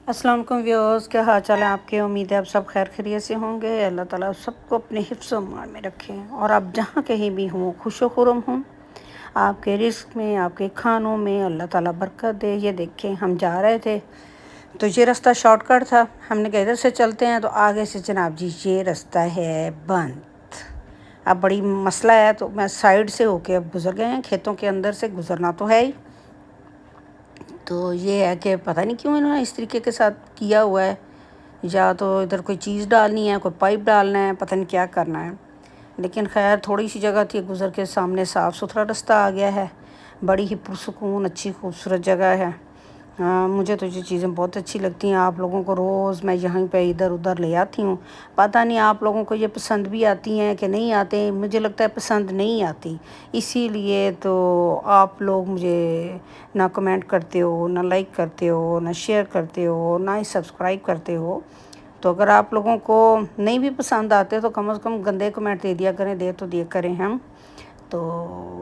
अस्सलाम वालेकुम व्यूअर्स, क्या हाल चाल है आपके। उम्मीद है आप सब खैर खैरियत से होंगे। अल्लाह ताला आप सबको अपने हिफ्ज़ व अमान में रखें और आप जहाँ कहीं भी हों खुश व खुर्रम हों। आपके रिस्क में, आपके खानों में अल्लाह ताला बरकत दे। ये देखें, हम जा रहे थे तो ये रास्ता शॉर्टकट था, हमने कहा इधर से चलते हैं, तो आगे से जनाब जी ये रास्ता है बंद। अब बड़ी मसला है, तो मैं साइड से होके अब गुज़र गए हैं। खेतों के अंदर से गुज़रना तो है ही। तो ये है कि पता नहीं क्यों इन्होंने इस तरीके के साथ किया हुआ है, या तो इधर कोई चीज़ डालनी है, कोई पाइप डालना है, पता नहीं क्या करना है। लेकिन खैर थोड़ी सी जगह थी, गुज़र के सामने साफ़ सुथरा रास्ता आ गया है। बड़ी ही पुरसुकून अच्छी खूबसूरत जगह है। मुझे तो ये चीज़ें बहुत अच्छी लगती हैं। आप लोगों को रोज़ मैं यहीं पे इधर उधर ले आती हूँ। पता नहीं आप लोगों को ये पसंद भी आती हैं कि नहीं आते। मुझे लगता है पसंद नहीं आती, इसीलिए तो आप लोग मुझे ना कमेंट करते हो, ना लाइक करते हो, ना शेयर करते हो, ना ही सब्सक्राइब करते हो। तो अगर आप लोगों को नहीं भी पसंद आते तो कम से कम गंदे कमेंट दे दिया करें, दे तो दिया करें हम। तो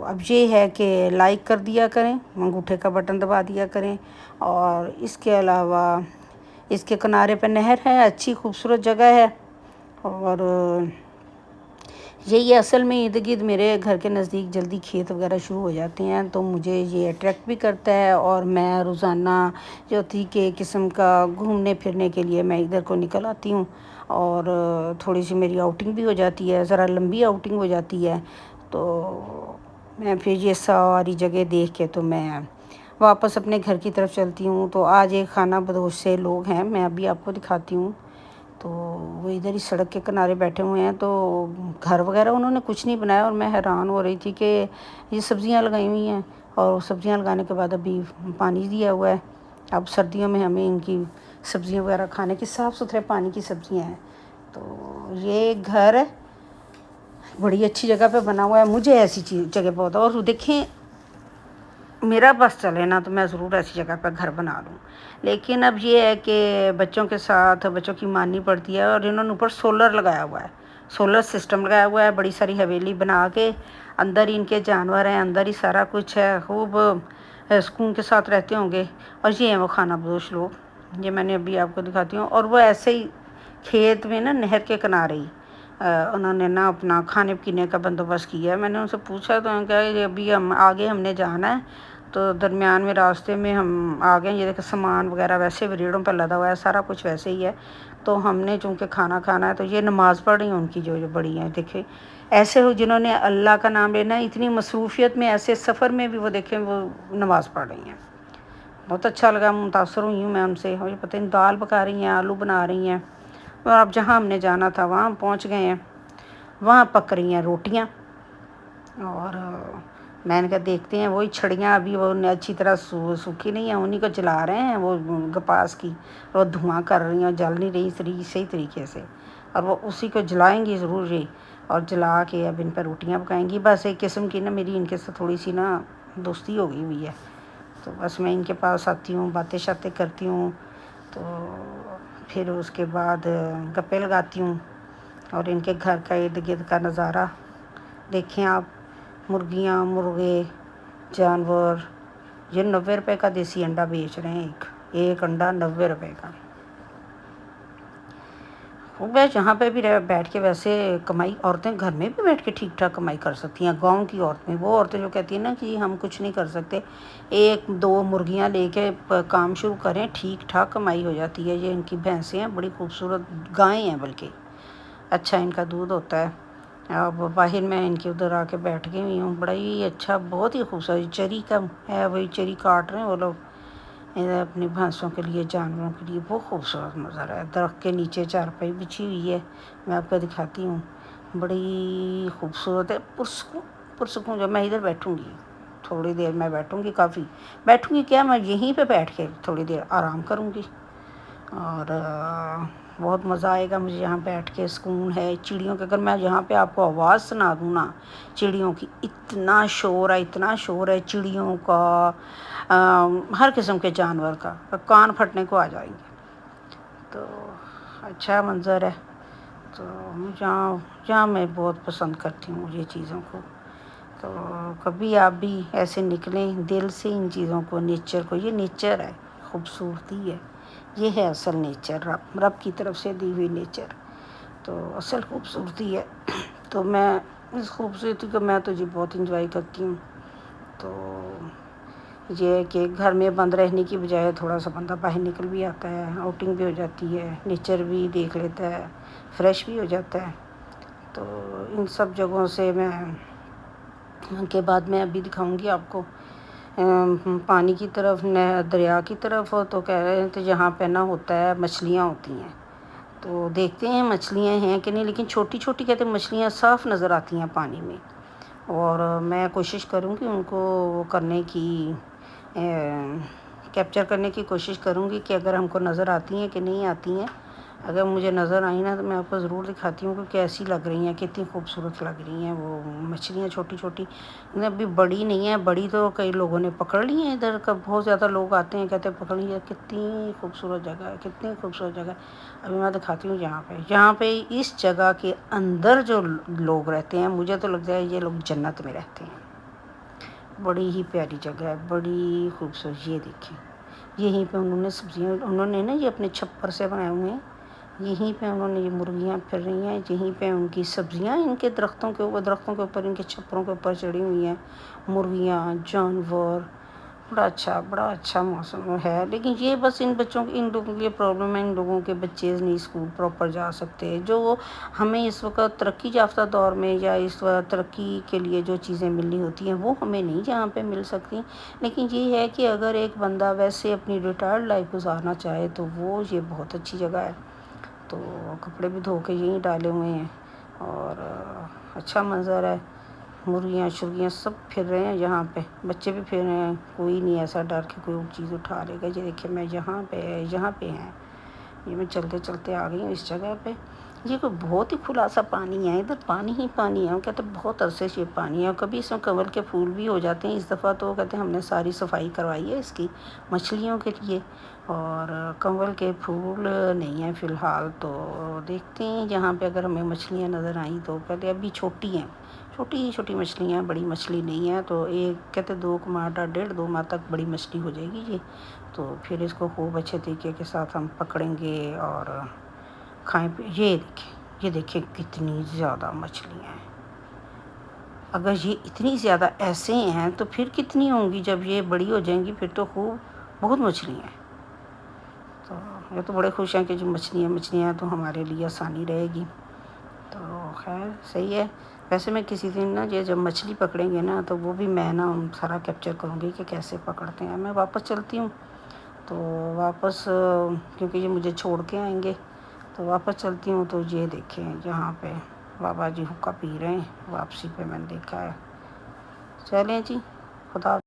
अब ये है कि लाइक कर दिया करें, अंगूठे का बटन दबा दिया करें। और इसके अलावा इसके किनारे पे नहर है, अच्छी खूबसूरत जगह है। और यही असल में इर्द गिर्द मेरे घर के नज़दीक जल्दी खेत वगैरह शुरू हो जाते हैं, तो मुझे ये अट्रैक्ट भी करता है। और मैं रोज़ाना जो तरीके किस्म का घूमने फिरने के लिए मैं इधर को निकल आती हूँ, और थोड़ी सी मेरी आउटिंग भी हो जाती है, ज़रा लंबी आउटिंग हो जाती है। तो मैं फिर ये सारी जगह देख के तो मैं वापस अपने घर की तरफ चलती हूँ। तो आज एक खाना बदोश से लोग हैं, मैं अभी आपको दिखाती हूँ। तो वो इधर ही सड़क के किनारे बैठे हुए हैं, तो घर वगैरह उन्होंने कुछ नहीं बनाया। और मैं हैरान हो रही थी कि ये सब्ज़ियाँ लगाई हुई हैं, और सब्ज़ियाँ लगाने के बाद अभी पानी दिया हुआ है। अब सर्दियों में हमें इनकी सब्ज़ियाँ वगैरह खाने की साफ़ सुथरे पानी की सब्ज़ियाँ हैं। तो ये घर बड़ी अच्छी जगह पे बना हुआ है। मुझे ऐसी चीज़ जगह बहुत, और देखें मेरा बस चले ना तो मैं ज़रूर ऐसी जगह पर घर बना लूँ। लेकिन अब ये है कि बच्चों के साथ बच्चों की माननी पड़ती है। और इन्होंने ऊपर सोलर लगाया हुआ है, सोलर सिस्टम लगाया हुआ है। बड़ी सारी हवेली बना के अंदर ही इनके जानवर हैं, अंदर ही सारा कुछ है। खूब सुकून के साथ रहते होंगे। और ये हैं वो खाना बदोश लोग, ये मैंने अभी आपको दिखाती हूँ। और वो ऐसे ही खेत में ना नहर के किनारे ही उन्होंने ना अपना खाने पीने का बंदोबस्त किया है। मैंने उनसे पूछा तो उन्होंने कहा कि अभी हम आगे हमने जाना है, तो दरमियान में रास्ते में हम आ गए। ये देखो सामान वगैरह वैसे भी रेड़ों पर लदा हुआ है, सारा कुछ वैसे ही है। तो हमने चूँकि खाना खाना है, तो ये नमाज़ पढ़ रही हैं उनकी जो बड़ी हैं। देखें ऐसे हो जिन्होंने अल्लाह का नाम लेना है, इतनी मसरूफ़ियत में ऐसे सफ़र में भी वो देखें वो नमाज़ पढ़ रही हैं। बहुत अच्छा लगा, मुतासर हुई हूँ मैं उनसे। और ये पता नहीं दाल पका रही हैं, आलू बना रही हैं। और अब जहाँ हमने जाना था वहाँ पहुँच गए हैं, वहाँ पक रही हैं रोटियाँ। और मैंने कहा देखते हैं, वही छड़ियाँ अभी वो अच्छी तरह सूखी नहीं है, उन्हीं को जला रहे हैं वो कपास की। वो धुआं कर रही हैं, जल नहीं रही सही तरीके से, और वो उसी को जलाएंगी ज़रूर ही। और जला के अब इन पर रोटियाँ पकाएंगी। बस एक किस्म की ना मेरी इनके साथ थोड़ी सी ना दोस्ती हो गई हुई है। तो बस मैं इनके पास आती हूँ, बातें शातें करती हूँ, तो फिर उसके बाद गप्पे लगाती हूँ। और इनके घर का इर्द गिर्द का नज़ारा देखें आप। मुर्गियाँ, मुर्गे, जानवर। ये 90 रुपये का देसी अंडा बेच रहे हैं, एक अंडा 90 रुपये का। वो जहाँ पे भी बैठ के वैसे कमाई औरतें घर में भी बैठ के ठीक ठाक कमाई कर सकती हैं। गांव की औरतें, वो औरतें जो कहती हैं ना कि हम कुछ नहीं कर सकते, एक दो मुर्गियाँ लेके काम शुरू करें, ठीक ठाक कमाई हो जाती है। ये इनकी भैंसें हैं, बड़ी खूबसूरत गायें हैं, बल्कि अच्छा इनका दूध होता है। अब बाहर मैं इनके उधर आके बैठ गई हुई हूँ, बड़ा ही अच्छा, बहुत ही खूबसूरत चरी का है। वही चरी काट रहे हैं वो लोग अपनी भैंसों के लिए, जानवरों के लिए। बहुत खूबसूरत नज़ारा है। दरख्त के नीचे चारपाई बिछी हुई है, मैं आपको दिखाती हूँ। बड़ी खूबसूरत है, पुरसकून पुरसकून। जब मैं इधर बैठूँगी थोड़ी देर, मैं बैठूँगी, काफ़ी बैठूँगी क्या, मैं यहीं पे बैठ के थोड़ी देर आराम करूँगी। और बहुत मज़ा आएगा मुझे यहाँ बैठ के, सुकून है। चिड़ियों के, अगर मैं यहाँ पे आपको आवाज़ सुना दूँ ना चिड़ियों की, इतना शोर है, इतना शोर है चिड़ियों का, हर किस्म के जानवर का, कान फटने को आ जाएंगे। तो अच्छा मंज़र है। तो जहाँ मैं बहुत पसंद करती हूँ ये चीज़ों को। तो कभी आप भी ऐसे निकलें दिल से इन चीज़ों को, नेचर को, ये नेचर है, खूबसूरती है। یہ ہے اصل نیچر، رب کی طرف سے دی ہوئی نیچر، تو اصل خوبصورتی ہے۔ تو میں اس خوبصورتی کو میں تو جی بہت انجوائے کرتی ہوں۔ تو یہ ہے کہ گھر میں بند رہنے کی بجائے تھوڑا سا بندہ باہر نکل بھی آتا ہے، آؤٹنگ بھی ہو جاتی ہے، نیچر بھی دیکھ لیتا ہے، فریش بھی ہو جاتا ہے۔ تو ان سب جگہوں سے میں کے بعد میں ابھی دکھاؤں گی آپ کو پانی کی طرف، دریا کی طرف، تو کہہ رہے تھے جہاں پہ نہ ہوتا ہے مچھلیاں ہوتی ہیں، تو دیکھتے ہیں مچھلیاں ہیں کہ نہیں، لیکن چھوٹی چھوٹی کہتے ہیں مچھلیاں صاف نظر آتی ہیں پانی میں، اور میں کوشش کروں گی ان کو کرنے کی، کیپچر کرنے کی کوشش کروں گی کہ اگر ہم کو نظر آتی ہیں کہ نہیں آتی ہیں۔ اگر مجھے نظر آئی نا تو میں آپ کو ضرور دکھاتی ہوں کہ کیسی لگ رہی ہیں، کتنی خوبصورت لگ رہی ہیں وہ مچھلیاں چھوٹی چھوٹی، ابھی بڑی نہیں ہیں، بڑی تو کئی لوگوں نے پکڑ لی ہیں ادھر کا، بہت زیادہ لوگ آتے ہیں کہتے ہیں پکڑ لی ہے، کتنی خوبصورت جگہ ہے، کتنی خوبصورت جگہ ہے۔ ابھی میں دکھاتی ہوں جہاں پہ اس جگہ کے اندر جو لوگ رہتے ہیں، مجھے تو لگتا ہے یہ لوگ جنت میں رہتے ہیں، بڑی ہی پیاری جگہ ہے، بڑی خوبصورت۔ یہ دیکھیں یہیں پہ انہوں نے سبزیاں، انہوں نے نا یہ اپنے چھپر سے بنائے ہوئے ہیں، یہیں پہ انہوں نے یہ مرغیاں پھر رہی ہیں، یہیں پہ ان کی سبزیاں ان کے درختوں کے اوپر ان کے چھپروں کے اوپر چڑھی ہوئی ہیں، مرغیاں، جانور، بڑا اچھا موسم ہے۔ لیکن یہ بس ان بچوں ان لوگوں کے لیے پرابلم ہے، ان لوگوں کے بچے نہیں اسکول پراپر جا سکتے، جو ہمیں اس وقت ترقی یافتہ دور میں یا اس وقت ترقی کے لیے جو چیزیں ملنی ہوتی ہیں وہ ہمیں نہیں جہاں پہ مل سکتی۔ لیکن یہ ہے کہ اگر ایک بندہ ویسے اپنی ریٹائرڈ لائف گزارنا چاہے تو وہ یہ بہت اچھی جگہ ہے۔ تو کپڑے بھی دھو کے یہیں ڈالے ہوئے ہیں، اور اچھا منظر ہے، مرغیاں شرغیاں سب پھر رہے ہیں یہاں پہ، بچے بھی پھر رہے ہیں، کوئی نہیں ایسا ڈر کہ کوئی چیز اٹھا لے گا۔ یہ دیکھیں میں یہاں پہ ہیں، یہ میں چلتے چلتے آ گئی ہوں اس جگہ پہ۔ یہ کوئی بہت ہی کھلا سا پانی ہے، ادھر پانی ہی پانی ہے، وہ کہتے ہیں بہت عرصے سے پانی ہے، کبھی اس میں کنول کے پھول بھی ہو جاتے ہیں، اس دفعہ تو کہتے ہیں ہم نے ساری صفائی کروائی ہے اس کی مچھلیوں کے لیے، اور کنول کے پھول نہیں ہیں فی الحال۔ تو دیکھتے ہیں یہاں پہ اگر ہمیں مچھلیاں نظر آئیں تو پہلے ابھی چھوٹی ہیں، چھوٹی مچھلیاں ہیں، بڑی مچھلی نہیں ہے، تو ایک کہتے 1.5 ماہ تک بڑی مچھلی ہو جائے گی یہ، تو پھر اس کو خوب اچھے طریقے کے ساتھ ہم پکڑیں گے اور کھائیں پہ۔ یہ دیکھیں کتنی زیادہ مچھلیاں ہیں، اگر یہ اتنی زیادہ ایسے ہیں تو پھر کتنی ہوں گی جب یہ بڑی ہو جائیں گی، پھر تو خوب بہت مچھلیاں ہیں۔ تو یہ تو بڑے خوش ہیں کہ جو مچھلیاں تو ہمارے لیے آسانی رہے گی۔ تو خیر صحیح ہے۔ ویسے میں کسی دن نا یہ جب مچھلی پکڑیں گے نا تو وہ بھی میں نا سارا کیپچر کروں گی کہ کیسے پکڑتے ہیں۔ میں واپس چلتی ہوں، تو واپس کیونکہ یہ مجھے چھوڑ کے آئیں گے، تو واپس چلتی ہوں تو یہ دیکھیں یہاں پہ بابا جی حقہ پی رہے ہیں، واپسی پہ میں نے دیکھا ہے۔ چلیں جی، خدا